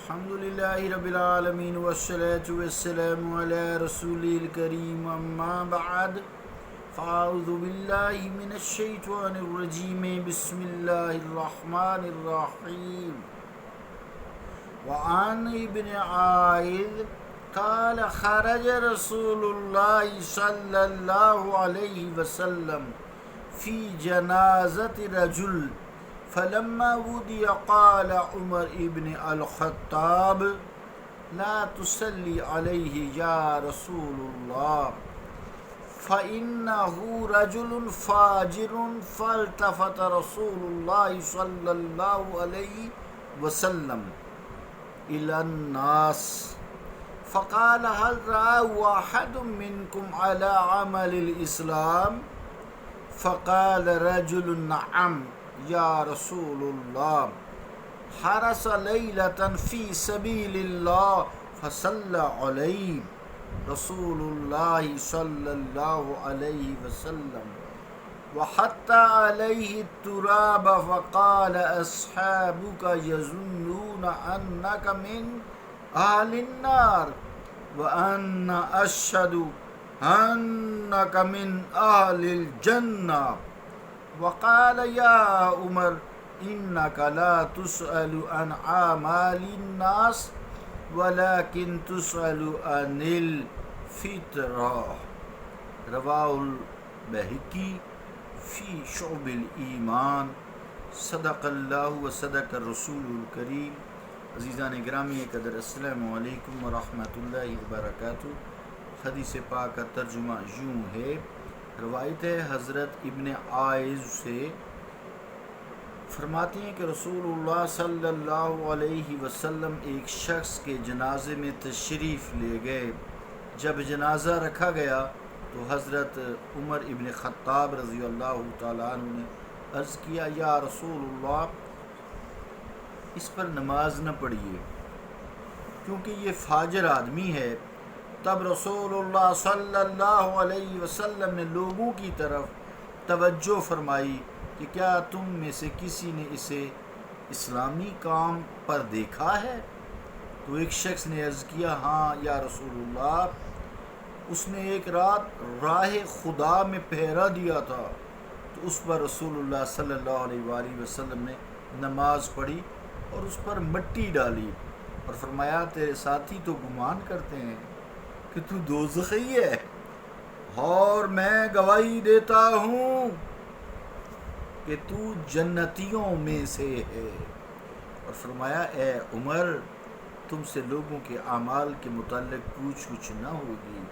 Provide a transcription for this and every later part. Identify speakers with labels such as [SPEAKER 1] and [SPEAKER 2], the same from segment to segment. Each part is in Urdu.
[SPEAKER 1] الحمد لله رب العالمين والصلاة والسلام على رسول الكريم أما بعد فأعوذ بالله من الشيطان الرجيم بسم الله الرحمن الرحيم وعن ابن عائذ قال خرج رسول الله صلى الله عليه وسلم في جنازة رجل فلما وضع قال عمر ابن الخطاب لا تصلي عليه يا رسول الله فإنه رجل فاجر فالتفت رسول الله صلى الله عليه وسلم إلى الناس فقال هل رأى واحد منكم على عمل الإسلام فقال رجل نعم يا رسول الله حرس ليلة في سبيل الله فصلى عليه رسول الله صلى الله عليه وسلم وحتى عليه التراب فقال أصحابك يظنون أنك من أهل النار وأنا أشهد أنك من أهل الجنة وقال يا عمر إنك لا تسأل عن أعمال الناس ولكن تسأل عن الفطرة رواه البيهقي في شعب الإيمان صدق اللہ و صدق الرسول الکریم. عزیزان گرامی قدر السلام علیکم ورحمۃ اللہ وبرکاتہ. حدیث پاک کا ترجمہ یوں ہے. روایت ہے حضرت ابن عائذ سے، فرماتے ہیں کہ رسول اللہ صلی اللہ علیہ وسلم ایک شخص کے جنازے میں تشریف لے گئے. جب جنازہ رکھا گیا تو حضرت عمر ابن خطاب رضی اللہ تعالیٰ عنہ نے عرض کیا یا رسول اللہ اس پر نماز نہ پڑھیے کیونکہ یہ فاجر آدمی ہے. تب رسول اللہ صلی اللہ علیہ وسلم نے لوگوں کی طرف توجہ فرمائی کہ کیا تم میں سے کسی نے اسے اسلامی کام پر دیکھا ہے؟ تو ایک شخص نے عرض کیا ہاں یا رسول اللہ، اس نے ایک رات راہ خدا میں پہرا دیا تھا. تو اس پر رسول اللہ صلی اللہ علیہ وآلہ وسلم نے نماز پڑھی اور اس پر مٹی ڈالی اور فرمایا تیرے ساتھی تو گمان کرتے ہیں کہ تو دوزخی ہے اور میں گواہی دیتا ہوں کہ تو جنتیوں میں سے ہے. اور فرمایا اے عمر تم سے لوگوں کے اعمال کے متعلق پوچھ گچھ نہ ہوگی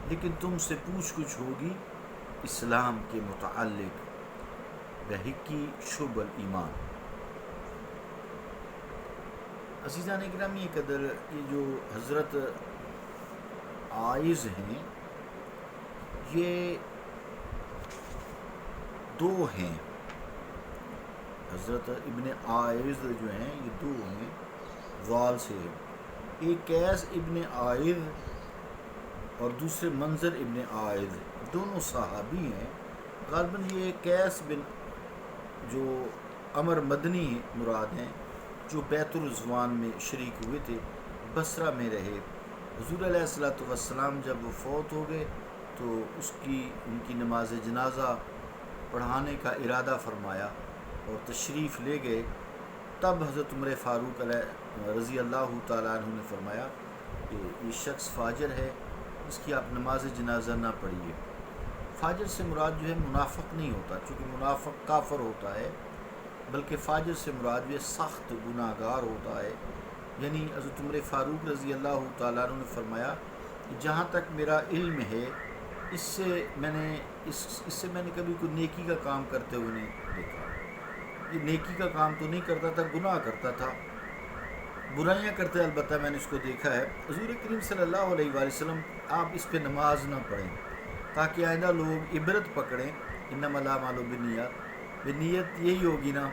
[SPEAKER 1] لیکن تم سے پوچھ گچھ ہوگی اسلام کے متعلق. بيهقي شعب الایمان. عزیزان گرامی قدر یہ جو حضرت عائذ ہیں یہ دو ہیں. حضرت ابن عائذ جو ہیں یہ دو ہیں، ذال سے. ایک قیس ابن عائذ اور دوسرے منظر ابن عائذ، دونوں صحابی ہیں. غالباً یہ قیس بن جو عمر مدنی مراد ہیں جو بیت الرضوان میں شریک ہوئے تھے، بصرہ میں رہے. حضور علیہ السلام جب وہ فوت ہو گئے تو ان کی نماز جنازہ پڑھانے کا ارادہ فرمایا اور تشریف لے گئے. تب حضرت عمر فاروق علیہ رضی اللہ تعالیٰ عنہ نے فرمایا کہ یہ شخص فاجر ہے، اس کی آپ نماز جنازہ نہ پڑھیے. فاجر سے مراد جو ہے منافق نہیں ہوتا، چونکہ منافق کافر ہوتا ہے، بلکہ فاجر سے مراد جو ہے سخت گناہ گار ہوتا ہے. یعنی حضرت عمر فاروق رضی اللہ تعالیٰ عنہ نے فرمایا کہ جہاں تک میرا علم ہے اس سے میں نے کبھی کوئی نیکی کا کام کرتے ہوئے نہیں دیکھا. یہ نیکی کا کام تو نہیں کرتا تھا، گناہ کرتا تھا، برائیاں کرتے البتہ میں نے اس کو دیکھا ہے. حضور کریم صلی اللہ علیہ وآلہ وسلم آپ اس پہ نماز نہ پڑھیں تاکہ آئندہ لوگ عبرت پکڑیں. انما الاعمال بالنیات، نیت یہی ہوگی نا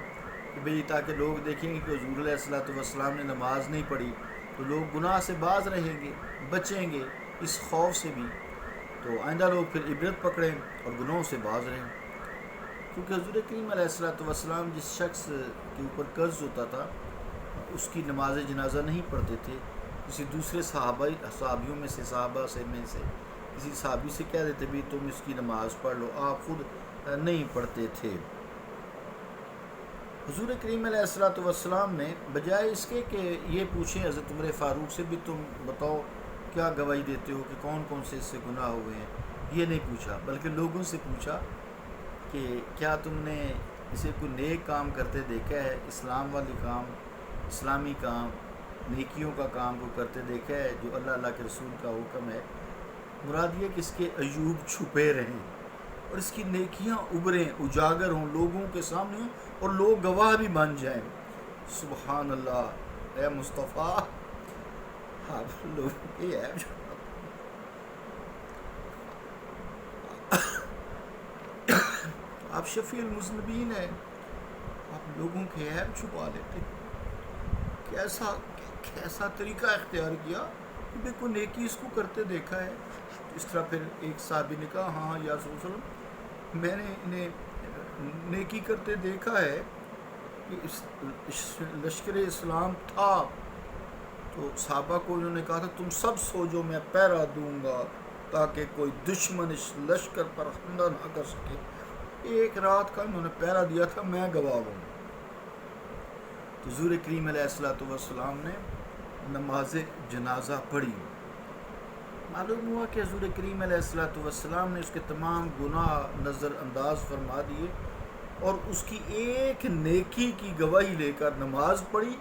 [SPEAKER 1] کہ بھئی تاکہ لوگ دیکھیں گے کہ حضور علیہ السلام نے نماز نہیں پڑھی تو لوگ گناہ سے باز رہیں گے، بچیں گے اس خوف سے بھی، تو آئندہ لوگ پھر عبرت پکڑیں اور گناہوں سے باز رہیں. کیونکہ حضور کریم علیہ السلام جس شخص کے اوپر قرض ہوتا تھا اس کی نماز جنازہ نہیں پڑھتے تھے، کسی دوسرے صحابیوں میں سے کسی صحابی سے کہہ دیتے بھی تم اس کی نماز پڑھ لو، آپ خود نہیں پڑھتے تھے۔ حضور کریم علیہ السلام نے بجائے اس کے کہ یہ پوچھیں حضرت عمر فاروق سے بھی تم بتاؤ کیا گواہی دیتے ہو کہ کون کون سے اس سے گناہ ہوئے ہیں، یہ نہیں پوچھا، بلکہ لوگوں سے پوچھا کہ کیا تم نے اسے کوئی نیک کام کرتے دیکھا ہے، اسلام والی کام، اسلامی کام، نیکیوں کا کام کو کرتے دیکھا ہے جو اللہ کے رسول کا حکم ہے۔ مراد یہ کہ اس کے عیوب چھپے رہیں اور اس کی نیکیاں ابھریں، اجاگر ہوں، لوگوں کے سامنے ہوں اور لوگ گواہ بھی بن جائیں۔ سبحان اللہ، اے مصطفیٰ آپ لوگوں کی عیب آپ شفیع المذنبین ہیں، آپ لوگوں کے عیب چھپا لیتے۔ کیسا طریقہ اختیار کیا کہ دیکھو نیکی اس کو کرتے دیکھا ہے۔ اس طرح پھر ایک صحابی نے کہا ہاں یا رسول اللہ علیہ وسلم، میں نے انہیں نیکی کرتے دیکھا ہے کہ لشکر اسلام تھا تو صحابہ کو انہوں نے کہا تھا تم سب سو جو میں پہرا دوں گا تاکہ کوئی دشمن اس لشکر پر حملہ نہ کر سکے۔ ایک رات کا انہوں نے پہرا دیا تھا، میں گواہ ہوں۔ تو حضور کریم علیہ السلام نے نماز جنازہ پڑھی۔ معلوم ہوا کہ حضور کریم علیہ السلام نے اس کے تمام گناہ نظر انداز فرما دیے اور اس کی ایک نیکی کی گواہی لے کر نماز پڑھی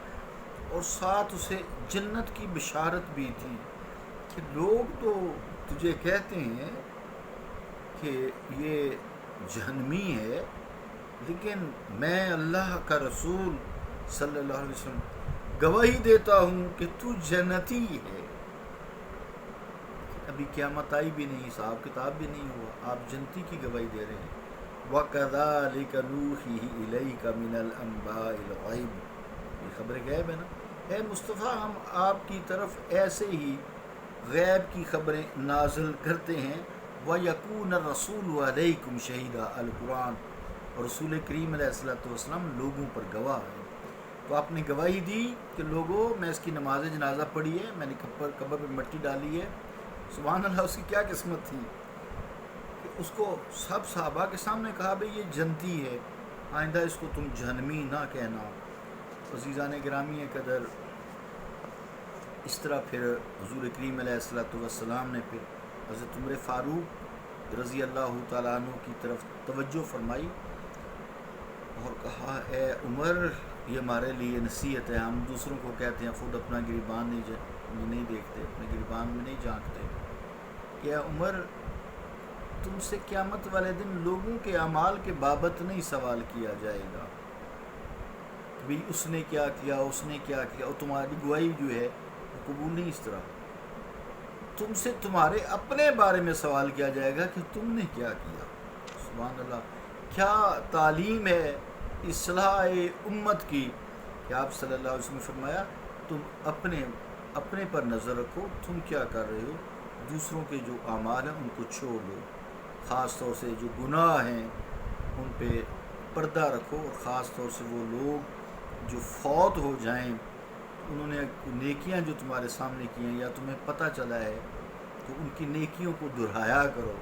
[SPEAKER 1] اور ساتھ اسے جنت کی بشارت بھی تھی کہ لوگ تو تجھے کہتے ہیں کہ یہ جہنمی ہے، لیکن میں اللہ کا رسول صلی اللہ علیہ وسلم گواہی دیتا ہوں کہ تو جنتی ہے۔ ابھی قیامت آئی بھی نہیں، حساب کتاب بھی نہیں ہوا، آپ جنتی کی گواہی دے رہے ہیں۔ وَكَذَلِكَ نُوحِيهِ إِلَيْكَ مِنَ الْأَنْبَاءِ الْغَيْبِ، یہ خبر غیب ہے نا۔ اے مصطفیٰ ہم آپ کی طرف ایسے ہی غیب کی خبریں نازل کرتے ہیں۔ وَيَكُونَ الرَّسُولُ عَلَيْكُمْ شَهِيدًا، القرآن، اور رسول کریم علیہ السلام لوگوں پر گواہ ہیں۔ تو آپ نے گواہی دی کہ لوگوں میں اس کی نماز جنازہ پڑھی ہے، میں نے قبر پہ مٹی ڈالی ہے۔ سبحان اللہ، اس کی کیا قسمت تھی کہ اس کو سب صحابہ کے سامنے کہا بھئی یہ جنتی ہے، آئندہ اس کو تم جہنمی نہ کہنا۔ عزیزان گرامی قدر، اس طرح پھر حضور کریم علیہ السلام نے پھر حضرت عمر فاروق رضی اللہ تعالیٰ عنہ کی طرف توجہ فرمائی اور کہا اے عمر، یہ ہمارے لیے نصیحت ہے، ہم دوسروں کو کہتے ہیں، خود اپنا گریبان نہیں دیکھتے، اپنے گریبان میں نہیں جھانکتے کہ اے عمر، تم سے قیامت والے دن لوگوں کے اعمال کے بابت نہیں سوال کیا جائے گا بھی اس نے کیا کیا، اس نے کیا کیا، اور تمہاری گواہی جو ہے وہ قبول نہیں۔ اس طرح تم سے تمہارے اپنے بارے میں سوال کیا جائے گا کہ تم نے کیا کیا۔ سبحان اللہ، کیا تعلیم ہے اصلاح امت کی کہ آپ صلی اللہ علیہ وسلم نے فرمایا تم اپنے پر نظر رکھو، تم کیا کر رہے ہو، دوسروں کے جو اعمال ہیں ان کو چھوڑ دو، خاص طور سے جو گناہ ہیں ان پہ پردہ رکھو، اور خاص طور سے وہ لوگ جو فوت ہو جائیں، انہوں نے نیکیاں جو تمہارے سامنے کی ہیں یا تمہیں پتہ چلا ہے تو ان کی نیکیوں کو دہرایا کرو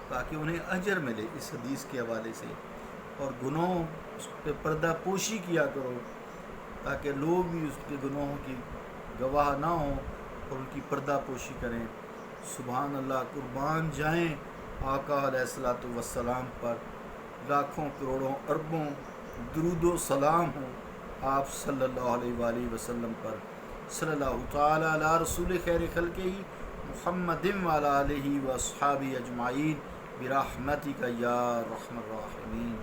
[SPEAKER 1] تاکہ انہیں اجر ملے اس حدیث کے حوالے سے، اور گناہوں پہ پردہ پوشی کیا کرو تاکہ لوگ بھی اس کے گناہوں کی گواہ نہ ہوں اور ان کی پردہ پوشی کریں۔ سبحان اللہ، قربان جائیں آقا علیہ السلام پر لاکھوں کروڑوں اربوں درود و سلام ہوں آپ صلی اللہ علیہ وآلہ وسلم پر۔ صلی اللہ تعالی علی رسول خیر خلقہ محمد وعلی آلہ و اصحابہ اجمعین برحمتک یا ارحم الراحمین۔